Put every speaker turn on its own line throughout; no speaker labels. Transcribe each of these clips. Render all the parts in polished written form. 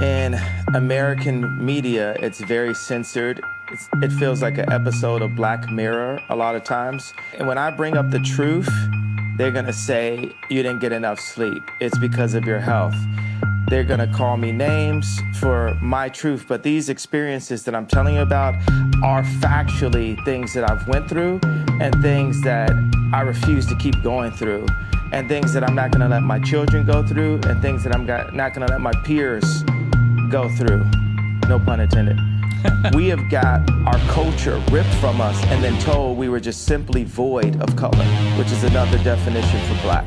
In American media, it's very censored. It feels like an episode of Black Mirror a lot of times. And when I bring up the truth, they're gonna say, you didn't get enough sleep. It's because of your health. They're gonna call me names for my truth, but these experiences that I'm telling you about are factually things that I've went through and things that I refuse to keep going through, and things that I'm not gonna let my children go through, and things that I'm not gonna let my peers go through. No pun intended. We have got our culture ripped from us and then told we were just simply void of color, which is another definition for black.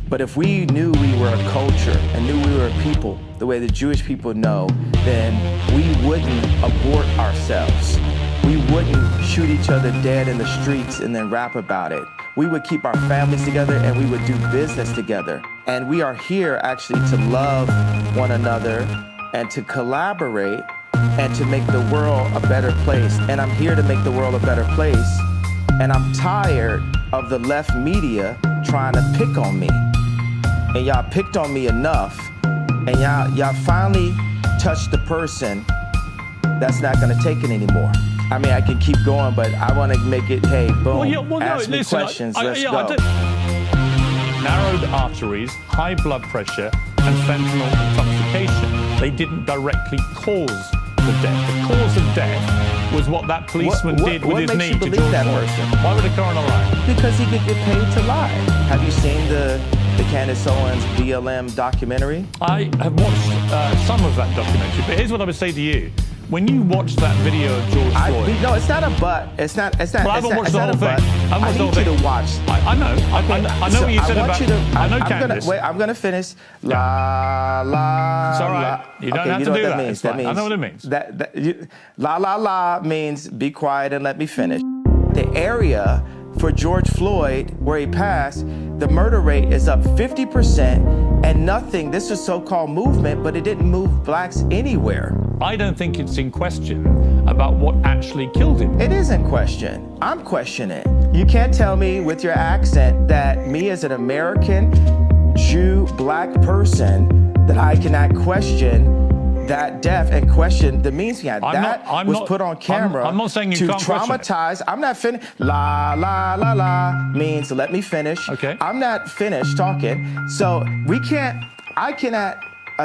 But if we knew we were a culture and knew we were a people, the way the Jewish people know, then we wouldn't abort ourselves. We wouldn't shoot each other dead in the streets and then rap about it. We would keep our families together and we would do business together. And we are here actually to love one another and to collaborate and to make the world a better place. And I'm here to make the world a better place. And I'm tired of the left media trying to pick on me. And y'all picked on me enough, and y'all finally touched the person that's not gonna take it anymore. I mean, I can keep going, but I wanna make it, hey, boom, ask me questions, let's go.
Narrowed arteries, high blood pressure, and fentanyl intoxication. They didn't directly cause the death. The cause of death was what that policeman did with his knee to George Floyd. Why would the coroner lie?
Because he could get paid to lie. Have you seen the Candace Owens BLM documentary?
I have watched some of that documentary, but here's what I would say to you. When you watch that video of George Floyd...
No, it's not a but. It's not. Well,
I haven't watched the whole thing.
I need you to watch.
I know. I know what you said about... I know Candace.
I'm going to finish. La, la,
It's all right. You don't have to do that. Means.
That means,
I know what it means.
La, la, la means be quiet and let me finish. The area for George Floyd, where he passed, the murder rate is up 50%, and nothing, this is so-called movement, but it didn't move blacks anywhere.
I don't think it's in question about what actually killed him.
It is in question. I'm questioning. You can't tell me with your accent that me as an American, Jew, black person, that I cannot question that death and question the means behind that was put on camera.
I'm not saying you
to
can't
traumatize. I'm not finished. La la la la means let me finish.
Okay.
I'm not finished talking. So we can't. I cannot.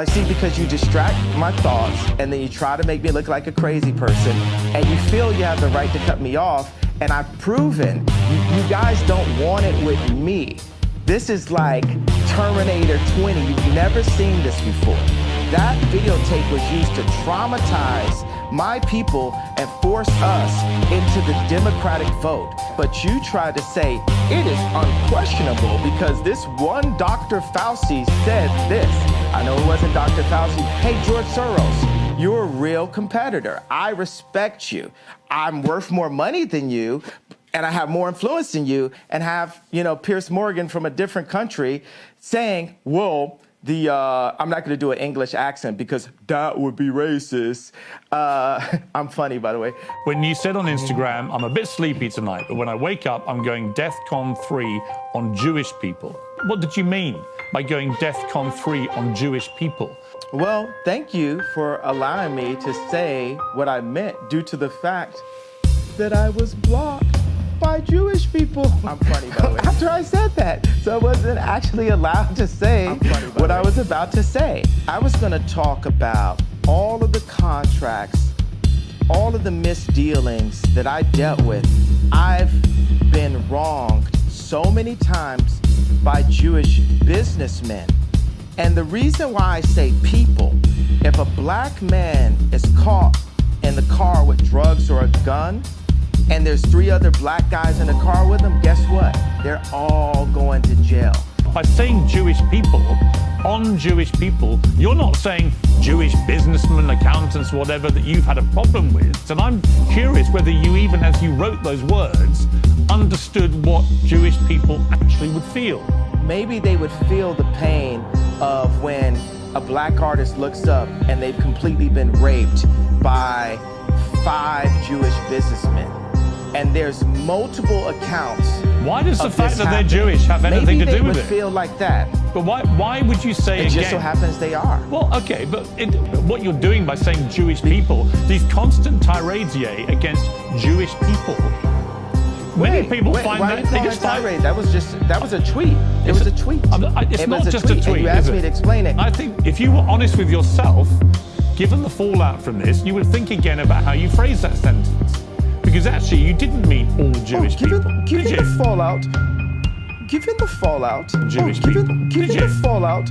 See, because you distract my thoughts and then you try to make me look like a crazy person, and you feel you have the right to cut me off. And I've proven you guys don't want it with me. This is like Terminator 20. You've never seen this before. That videotape was used to traumatize my people and force us into the Democratic vote. But you tried to say it is unquestionable because this one Dr. Fauci said this. I know it wasn't Dr. Fauci. Hey, George Soros, you're a real competitor. I respect you. I'm worth more money than you, and I have more influence than you, and have, Piers Morgan from a different country saying, well, I'm not going to do an English accent because that would be racist. I'm funny, by the way.
When you said on Instagram, I'm a bit sleepy tonight, but when I wake up, I'm going DEFCON 3 on Jewish people. What did you mean by going DEFCON 3 on Jewish people?
Well, thank you for allowing me to say what I meant due to the fact that I was blocked by Jewish people. I'm funny, by the way. After I said that. So I wasn't actually allowed to say what I was about to say. I was going to talk about all of the contracts, all of the misdealings that I dealt with. I've been wronged so many times by Jewish businessmen. And the reason why I say people, if a black man is caught in the car with drugs or a gun, and there's 3 other black guys in the car with him, guess what? They're all going to jail.
By saying Jewish people, on Jewish people, you're not saying Jewish businessmen, accountants, whatever, that you've had a problem with. And I'm curious whether you, even as you wrote those words, understood what Jewish people actually would feel.
Maybe they would feel the pain of when a black artist looks up and they've completely been raped by 5 Jewish businessmen. And there's multiple accounts.
Why does the fact that they're Jewish have anything to do with it?
Maybe they would feel like that.
But why would you say
It
again?
just so happens they are.
Well, okay, but what you're doing by saying Jewish people, these constant tirades against Jewish people, many people find
why
that
are you calling it tirade? That was a tweet. It was a tweet.
It's not just a tweet.
And you asked me to explain it.
I think if you were honest with yourself, given the fallout from this, you would think again about how you phrase that sentence. Because actually, you didn't mean all Jewish people.
Given the fallout, given the fallout,
Jewish people.
Given the fallout,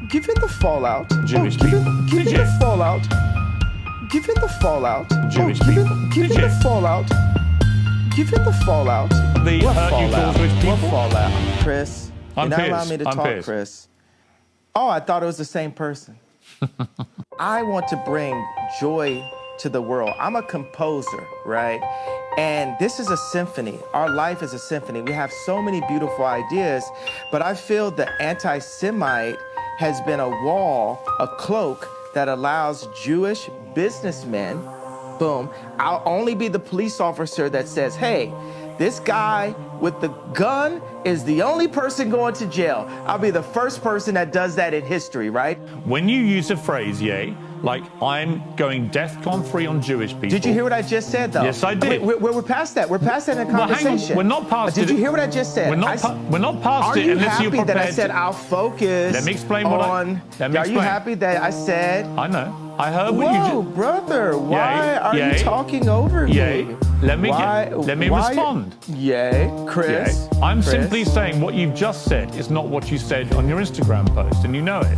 given the fallout,
Jewish people.
Given the fallout, given the fallout,
Jewish
given
people.
the fallout, given the fallout.
The hurt you cause Jewish people.
What fallout, Chris?
I'm
You're not
Piers.
allowing me to
I'm
talk,
Piers.
Chris. Oh, I thought it was the same person. I want to bring joy to the world. I'm a composer, right? And this is a symphony. Our life is a symphony. We have so many beautiful ideas, but I feel the anti-Semite has been a wall, a cloak that allows Jewish businessmen, boom, I'll only be the police officer that says, hey, this guy with the gun is the only person going to jail. I'll be the first person that does that in history, right?
When you use a phrase, like I'm going DEFCON 3 on Jewish people.
Did you hear what I just said, though?
Yes, I did.
We're past that. We're past that in a conversation.
Well, hang on. We're not past it.
Did you hear what I just said?
We're not past it unless you're prepared.
Are you happy that I said I'll focus
Let me explain what
on...
Let me
Are
explain.
you happy that I said...
I know. I heard what you
Whoa,
just...
brother, why are you talking over me?
Let me respond.
Chris.
I'm
Chris.
simply saying what you've just said is not what you said on your Instagram post, and you know it,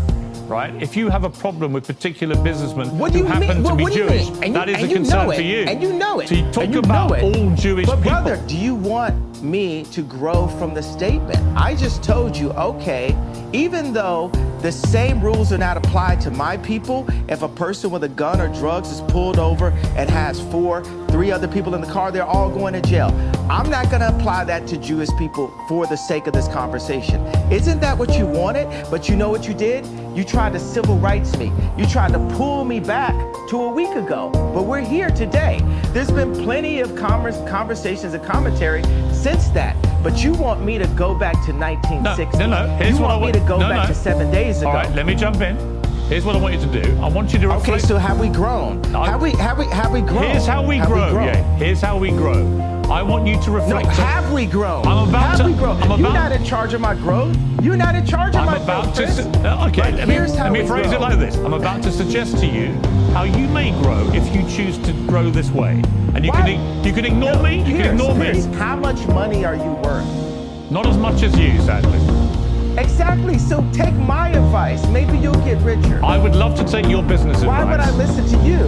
right? If you have a problem with particular businessmen who happen to be Jewish, that is a concern for you.
And you know it.
So you talk
and you
about
know it.
all Jewish
but
people.
brother, do you want me to grow from the statement? I just told you, okay, even though the same rules are not applied to my people, if a person with a gun or drugs is pulled over and has 3 other people in the car, they're all going to jail. I'm not going to apply that to Jewish people for the sake of this conversation. Isn't that what you wanted? But you know what you did? You tried to civil rights me. You tried to pull me back to a week ago. But we're here today. There's been plenty of conversations and commentary since that. But you want me to go back to 1960.
No. Here's
you
what
want me to go back to 7 days ago.
All right, let me jump in. Here's what I want you to do. I want you to reflect.
Okay, so have we grown? Have we grown?
Here's how we grow. Here's how we grow. I want you to reflect.
No, have we grown?
Have
we grown? You're not in charge of my growth. You're not in charge of my growth, Chris.
Okay, let me phrase it like this. I'm about to suggest to you how you may grow if you choose to grow this way. And you can ignore me. You can ignore me.
How much money are you worth?
Not as much as you, sadly.
Exactly. So take my advice. Maybe you'll get richer.
I would love to take your business advice.
Why would I listen to you?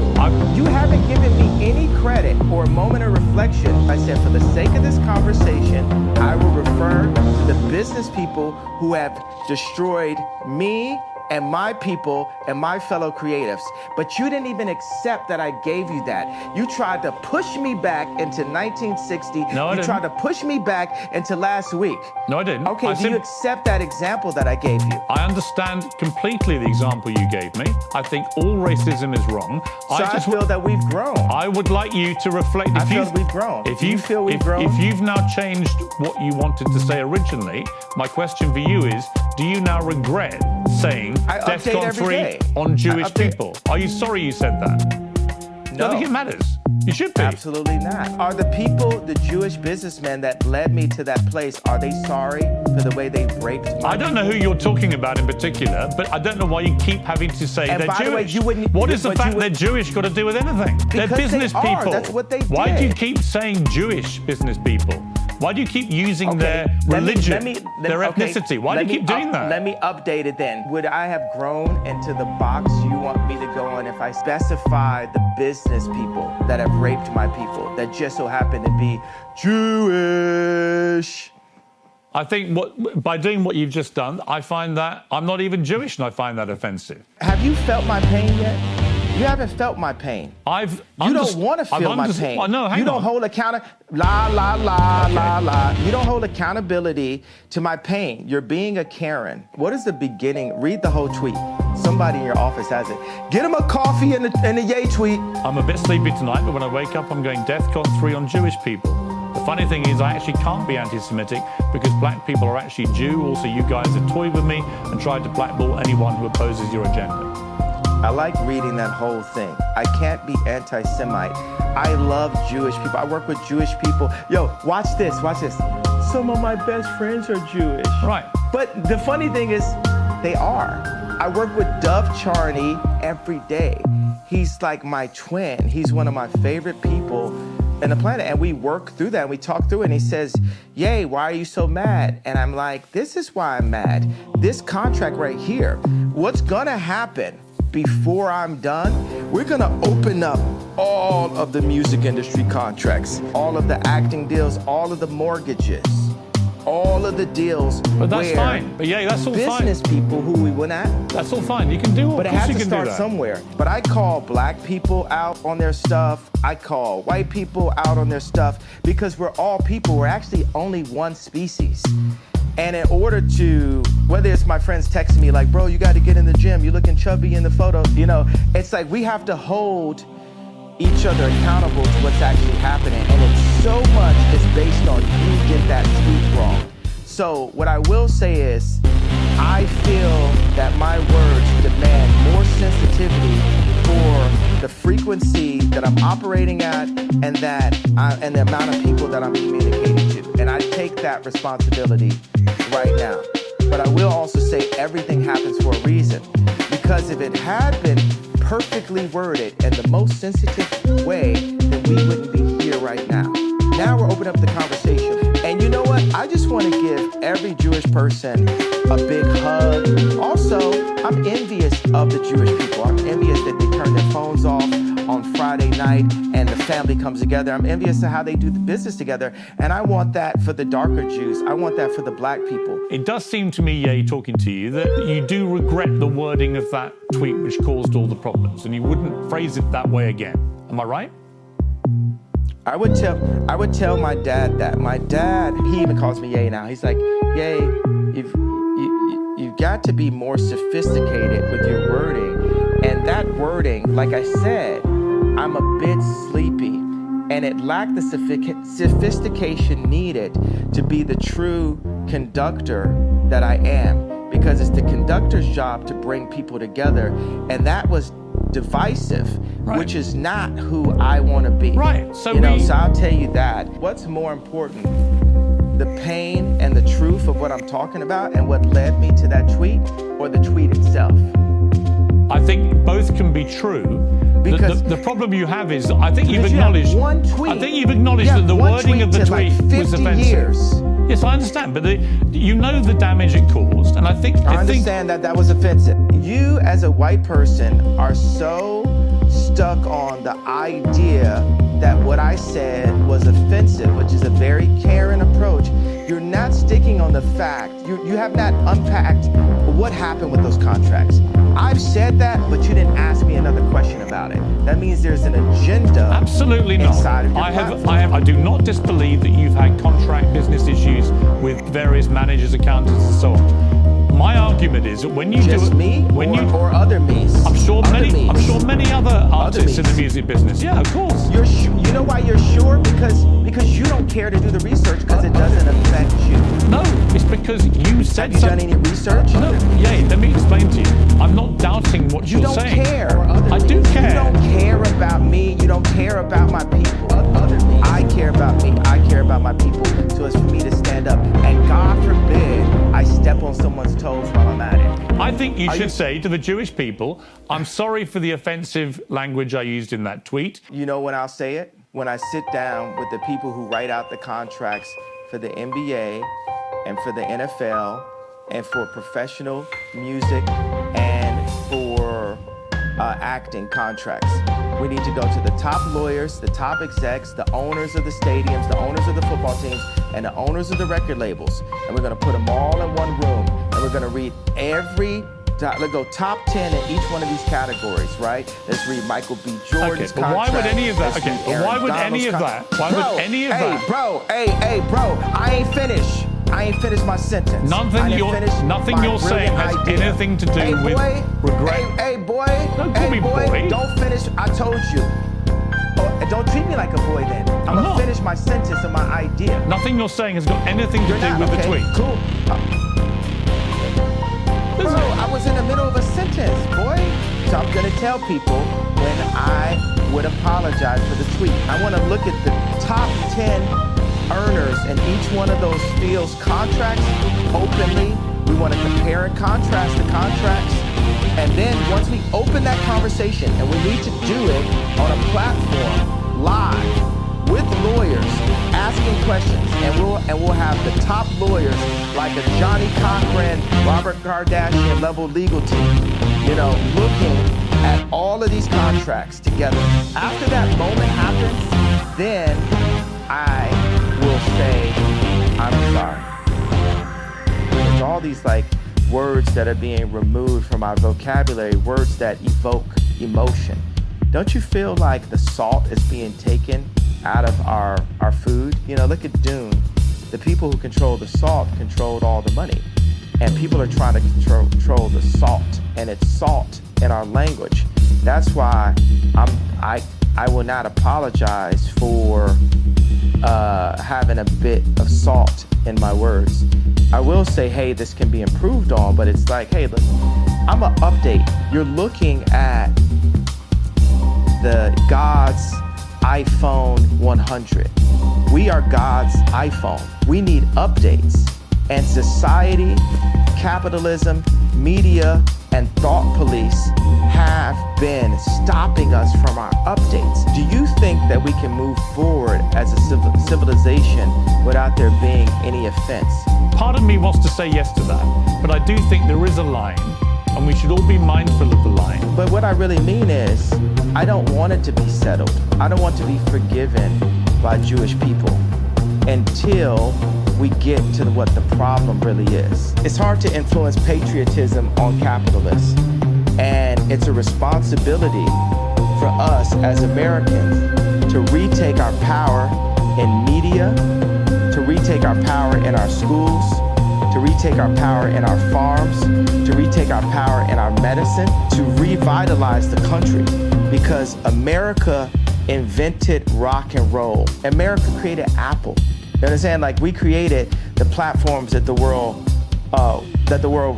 You haven't given me any credit or a moment of reflection. I said, for the sake of this conversation, I will refer to the business people who have destroyed me and my people and my fellow creatives. But you didn't even accept that I gave you that. You tried to push me back into 1960.
No, I didn't.
You tried to push me back into last week.
No, I didn't.
Okay, do you accept that example that I gave you?
I understand completely the example you gave me. I think all racism is wrong.
So I feel that we've grown.
I would like you to reflect.
I feel that we've grown.
If you feel we've grown? If you've now changed what you wanted to say originally, my question for you is, do you now regret saying DEFCON 3 on Jewish people? Are you sorry you said that?
No.
I think it matters. You should be.
Absolutely not. Are the people, the Jewish businessmen that led me to that place, are they sorry for the way they raped me?
I don't know who you're talking about in particular, but I don't know why you keep having to say they're Jewish. What is the fact they're Jewish got to do with anything? They're business people.
That's what they did.
Why do you keep saying Jewish business people? Why do you keep using their religion, their ethnicity? Why do you keep doing that?
Let me update it then. Would I have grown into the box you want me to go in if I specify the business people that have raped my people that just so happen to be Jewish?
I think by doing what you've just done, I find that I'm not even Jewish and I find that offensive.
Have you felt my pain yet? You haven't felt my pain. You don't want to feel my pain. You don't hold You don't hold accountability to my pain. You're being a Karen. What is the beginning? Read the whole tweet. Somebody in your office has it. Get him a coffee in the Ye tweet.
I'm a bit sleepy tonight, but when I wake up, I'm going DEFCON 3 on Jewish people. The funny thing is I actually can't be anti-Semitic because black people are actually Jew. Also, you guys have toyed with me and tried to blackball anyone who opposes your agenda.
I like reading that whole thing. I can't be anti-Semite. I love Jewish people. I work with Jewish people. Yo, watch this. Some of my best friends are Jewish.
Right.
But the funny thing is, they are. I work with Dove Charney every day. He's like my twin. He's one of my favorite people on the planet. And we work through that and we talk through it. And he says, "Yay, why are you so mad?" And I'm like, this is why I'm mad. This contract right here, what's gonna happen before I'm done, we're gonna open up all of the music industry contracts, all of the acting deals, all of the mortgages, all of the deals.
But that's fine. But yeah, that's all fine.
Business people who we went at.
That's all fine. You can do all.
But it has to start somewhere. But I call black people out on their stuff. I call white people out on their stuff because we're all people. We're actually only one species. And in order to, whether it's my friends texting me like, "Bro, you got to get in the gym. You're looking chubby in the photos." You know, it's like we have to hold each other accountable to what's actually happening. And it's so much is based on you did that tweet wrong. So what I will say is, I feel that my words demand more sensitivity for the frequency that I'm operating at and and the amount of people that I'm communicating to. And I take that responsibility right now. But I will also say everything happens for a reason. Because if it had been perfectly worded in the most sensitive way, then we wouldn't be here right now. Now we're opening up the conversation. And you know what? I just want to give every Jewish person a big hug. Also, I'm envious of the Jewish people. I'm envious that they turn their phones off on Friday night and the family comes together. I'm envious of how they do the business together. And I want that for the darker Jews. I want that for the black people.
It does seem to me, Ye, talking to you, that you do regret the wording of that tweet which caused all the problems, and you wouldn't phrase it that way again. Am I right?
I would tell my dad that. My dad, he even calls me Ye now. He's like, "Ye, you've got to be more sophisticated with your wording." And that wording, like I said, I'm a bit sleepy. And it lacked the sophistication needed to be the true conductor that I am. Because it's the conductor's job to bring people together. And that was divisive, right, which is not who I want to be.
Right. So
so I'll tell you that. What's more important, the pain and the truth of what I'm talking about and what led me to that tweet, or the tweet itself?
I think both can be true. Because the problem you have is, I think you've acknowledged.
One tweet.
I think you've acknowledged that the wording of the tweet was offensive.
Years.
Yes, I understand, but you know the damage it caused, and I
understand that was offensive. You, as a white person, are so stuck on the idea that what I said was offensive, which is a very caring approach. You're not sticking on the fact. You have not unpacked what happened with those contracts. I've said that, but you didn't ask me another question about it. That means there's an agenda.
Absolutely not.
Inside of your platform.
I do not disbelieve that you've had contract business issues with various managers, accountants, and so on. My argument is that when you
just
do it,
me, or other me's.
I'm sure many other artists in the music business. Yeah, of course.
You know why you're sure? Because you don't care to do the research because it doesn't affect you.
No, it's because you said.
Have you done any research?
No. Yeah, let me explain to you. I'm not doubting what you're saying.
You don't care.
I do care.
You don't care about me. You don't care about my people. I care about me. I care about my people. So it's for me to stand up. And God forbid I step on someone's toes while I'm at it.
I think you should say to the Jewish people, "I'm sorry for the offensive language I used in that tweet."
You know when I'll say it? When I sit down with the people who write out the contracts for the NBA and for the NFL and for professional music and for acting contracts. We need to go to the top lawyers, the top execs, the owners of the stadiums, the owners of the football teams, and the owners of the record labels. And we're going to put them all in one room. And we're going to read let's go top 10 in each one of these categories, right? Let's read Michael B. Jordan's
contract. But why would any of that?
Hey, bro, I ain't finished. I ain't finished my sentence.
Nothing you're saying has anything to do with regret.
Hey, boy.
Don't call me boy.
Don't finish. I told you. don't treat me like a boy then. I'm gonna
not.
finish my sentence and my idea.
Nothing you're saying has got anything to
You're
do
not,
with
okay,
the tweet.
cool. Bro, I was in the middle of a sentence, boy. So I'm gonna tell people when I would apologize for the tweet. I wanna look at the top 10 earners in each one of those fields' contracts openly. We wanna compare and contrast the contracts. And then once we open that conversation, and we need to do it on a platform, live, with lawyers, asking questions, and we'll have the top lawyers like a Johnny Cochran, Robert Kardashian level legal team, looking at all of these contracts together. After that moment happens, then I will say, I'm sorry. There's all these words that are being removed from our vocabulary, words that evoke emotion. Don't you feel like the salt is being taken out of our food? Look at Dune. The people who control the salt controlled all the money. And people are trying to control the salt. And it's salt in our language. That's why I will not apologize for having a bit of salt in my words. I will say, hey, this can be improved on, but it's like, hey, look, I'm an update. You're looking at the God's iPhone 100. We are God's iPhone. We need updates. And society, capitalism, media, and thought police have been stopping us from our updates. Do you think that we can move forward as a civilization without there being any offense?
Part of me wants to say yes to that, but I do think there is a line, and we should all be mindful of the line.
But what I really mean is, I don't want it to be settled. I don't want to be forgiven by Jewish people until we get to what the problem really is. It's hard to influence patriotism on capitalists, and it's a responsibility for us as Americans to retake our power in media, to retake our power in our schools, to retake our power in our farms, to retake our power in our medicine, to revitalize the country, because America invented rock and roll. America created Apple. You understand? We created the platforms that the world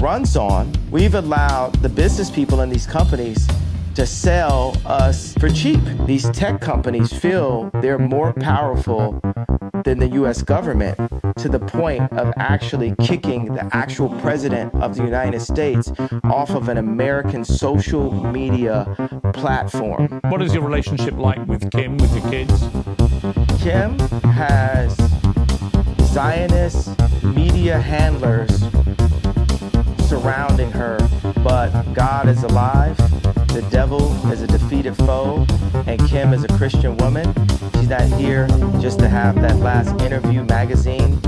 runs on. We've allowed the business people in these companies to sell us for cheap. These tech companies feel they're more powerful than the US government, to the point of actually kicking the actual president of the United States off of an American social media platform.
What is your relationship like with Kim, with your kids?
Kim has Zionist media handlers surrounding her, but God is alive, the devil is a defeated foe, and Kim is a Christian woman. She's not here just to have that last Interview magazine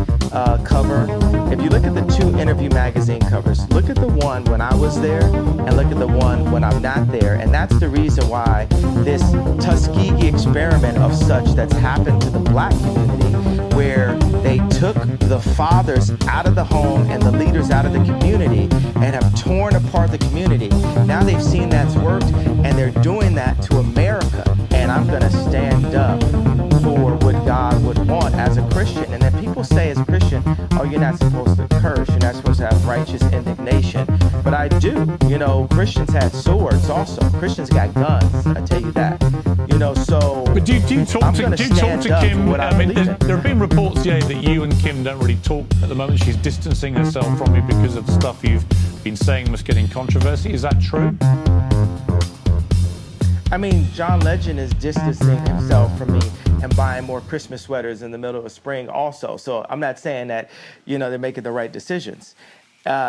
cover. If you look at the two Interview magazine covers, look at the one when I was there and look at the one when I'm not there. And that's the reason why this Tuskegee experiment of such that's happened to the black community, where they took the fathers out of the home and the leaders out of the community and have torn apart the community. Now they've seen that's worked, and they're doing that to America. And I'm gonna stand up for what God would want as a Christian. And then people say as a Christian, oh, you're not supposed to curse, you're not supposed to have righteous indignation. But I do. Christians had swords also. Christians got guns, I tell you that. So
But do you talk to Kim?
I mean,
there have been reports today that you and Kim don't really talk at the moment. She's distancing herself from you because of the stuff you've been saying must get in controversy. Is that true?
I mean, John Legend is distancing himself from me and buying more Christmas sweaters in the middle of spring also. So I'm not saying that, they're making the right decisions.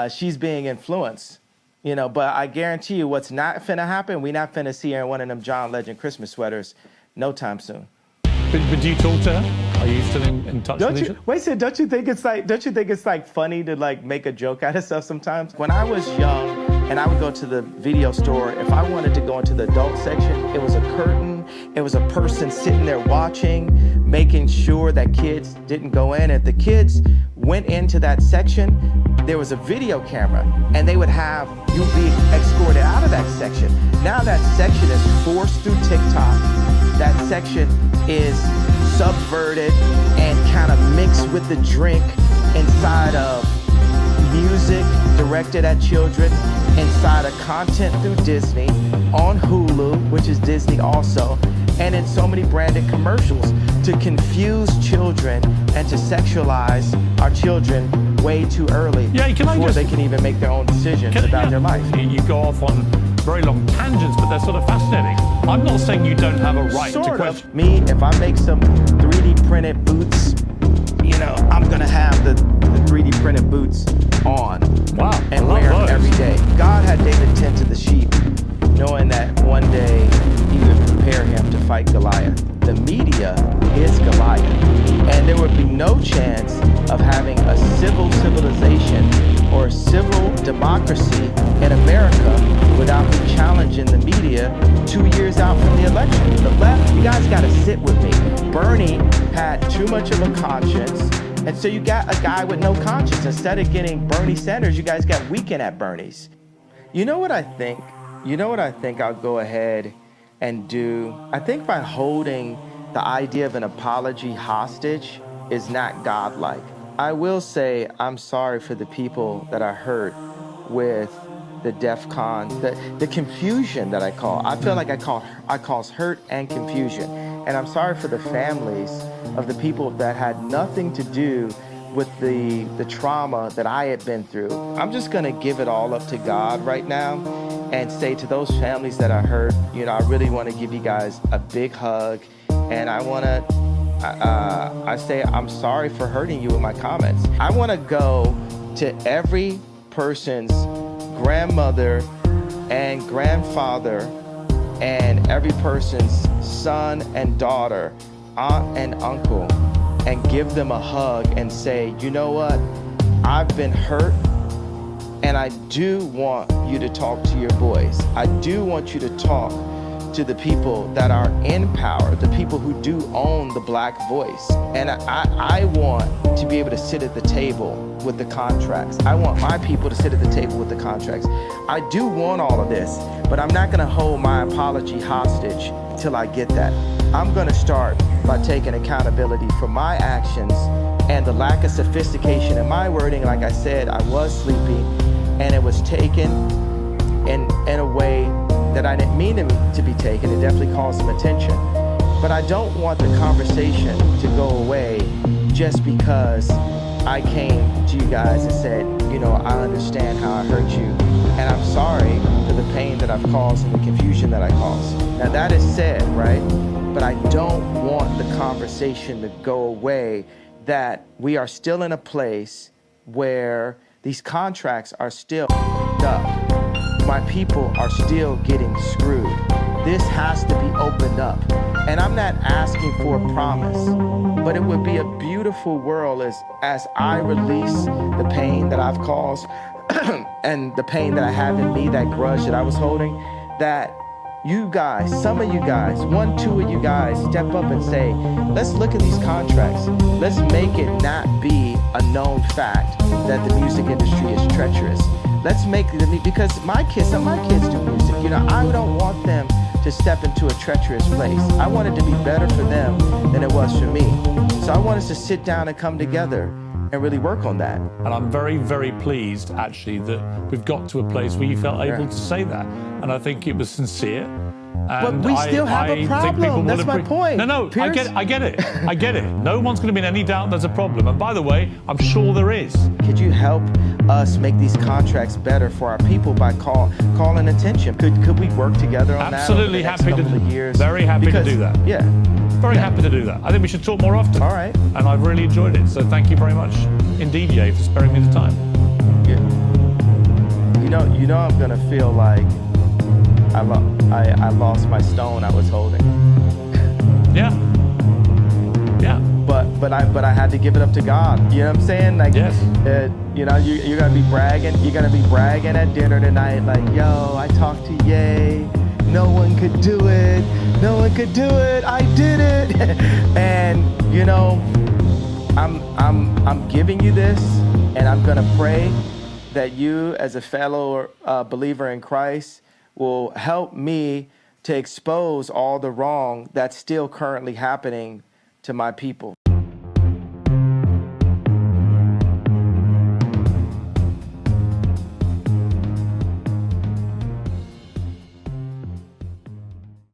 She's being influenced, but I guarantee you what's not finna happen, we not finna see her in one of them John Legend Christmas sweaters no time soon.
But do you talk to her? Are you still in touch with each other?
Wait a second, don't you think it's funny to make a joke out of stuff sometimes? When I was young and I would go to the video store, if I wanted to go into the adult section, it was a curtain, it was a person sitting there watching, making sure that kids didn't go in. If the kids went into that section, there was a video camera, and they would have you be escorted out of that section. Now that section is forced through TikTok, that section is subverted and kind of mixed with the drink inside of music directed at children, inside of content through Disney, on Hulu, which is Disney also, and in so many branded commercials to confuse children and to sexualize our children way too early before they can even make their own decisions about their life.
You go off on very long tangents, but they're sort of fascinating. I'm not saying you don't have a right to question.
Me, if I make some 3D printed boots, you know, I'm gonna have the 3D printed boots on.
Wow.
And wear them every day. God had David tend to the sheep, knowing that one day he would prepare him to fight Goliath. The media is Goliath. And there would be no chance of having a civil civilization or civil democracy in America without me challenging the media 2 years out from the election. The left, you guys gotta sit with me. Bernie had too much of a conscience, and so you got a guy with no conscience. Instead of getting Bernie Sanders, you guys got Weekend at Bernie's. You know what I think? I'll go ahead and do? I think by holding the idea of an apology hostage is not godlike. I will say I'm sorry for the people that I hurt with the DEFCON, the confusion that I call. I feel like I cause hurt and confusion. And I'm sorry for the families of the people that had nothing to do with the trauma that I had been through. I'm just gonna give it all up to God right now and say to those families that I hurt, you know, I really wanna give you guys a big hug, and I say I'm sorry for hurting you with my comments. I wanna go to every person's grandmother and grandfather and every person's son and daughter, aunt and uncle, and give them a hug and say, you know what, I've been hurt, and I do want you to talk to your boys. I do want you to talk to the people that are in power, the people who do own the black voice. And I want to be able to sit at the table with the contracts. I want my people to sit at the table with the contracts. I do want all of this, but I'm not gonna hold my apology hostage till I get that. I'm gonna start by taking accountability for my actions and the lack of sophistication in my wording. Like I said, I was sleepy, and it was taken in a way that I didn't mean to be taken. It definitely caused some attention. But I don't want the conversation to go away just because I came to you guys and said, you know, I understand how I hurt you, and I'm sorry for the pain that I've caused and the confusion that I caused. Now that is said, right? But I don't want the conversation to go away, that we are still in a place where these contracts are still up. My people are still getting screwed. This has to be opened up. And I'm not asking for a promise, but it would be a beautiful world as I release the pain that I've caused and the pain that I have in me, that grudge that I was holding, that you guys, some of you guys, 1, 2 of you guys step up and say, let's look at these contracts. Let's make it not be a known fact that the music industry is treacherous. Let's make it, because some of my kids do music. You know, I don't want them to step into a treacherous place. I want it to be better for them than it was for me. So I want us to sit down and come together and really work on that.
And I'm very, very pleased, actually, that we've got to a place where you felt able to say that. And I think it was sincere.
But we still have a problem. That's my point.
No,
Piers?
I get it. I get it. No one's going to be in any doubt there's a problem. And by the way, I'm sure there is.
Could you help us make these contracts better for our people by calling attention? Could we work together on
Absolutely
that over the next couple of years?
Very happy to do that.
Yeah.
Very happy to do that. I think we should talk more often.
All right.
And I've really enjoyed it. So thank you very much indeed, Ye, for sparing me the time.
Yeah. You know I'm gonna feel like I lost my stone I was holding.
Yeah. Yeah.
But I had to give it up to God. You know what I'm saying? Like,
yes.
You know, you're gonna be bragging. You're gonna be bragging at dinner tonight, like, yo, I talked to Ye. No one could do it. No one could do it. I did it. And you know, I'm giving you this, and I'm gonna pray that you, as a fellow believer in Christ, will help me to expose all the wrong that's still currently happening to my people.